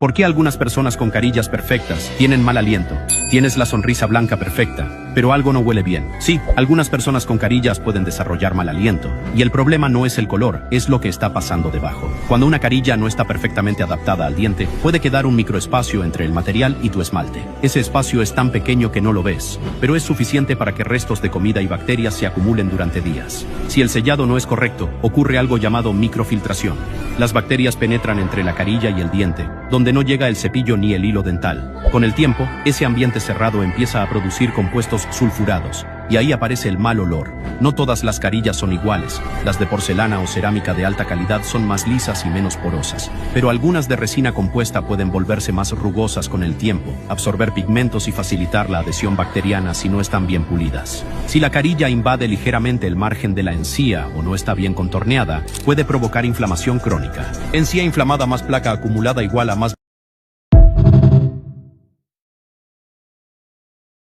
¿Por qué algunas personas con carillas perfectas tienen mal aliento? Tienes la sonrisa blanca perfecta, pero algo no huele bien. Sí, algunas personas con carillas pueden desarrollar mal aliento, y el problema no es el color, es lo que está pasando debajo. Cuando una carilla no está perfectamente adaptada al diente, puede quedar un microespacio entre el material y tu esmalte. Ese espacio es tan pequeño que no lo ves, pero es suficiente para que restos de comida y bacterias se acumulen durante días. Si el sellado no es correcto, ocurre algo llamado microfiltración. Las bacterias penetran entre la carilla y el diente, donde no llega el cepillo ni el hilo dental. Con el tiempo, ese ambiente cerrado empieza a producir compuestos sulfurados, y ahí aparece el mal olor. No todas las carillas son iguales, las de porcelana o cerámica de alta calidad son más lisas y menos porosas, pero algunas de resina compuesta pueden volverse más rugosas con el tiempo, absorber pigmentos y facilitar la adhesión bacteriana si no están bien pulidas. Si la carilla invade ligeramente el margen de la encía o no está bien contorneada, puede provocar inflamación crónica. Encía inflamada más placa acumulada igual a más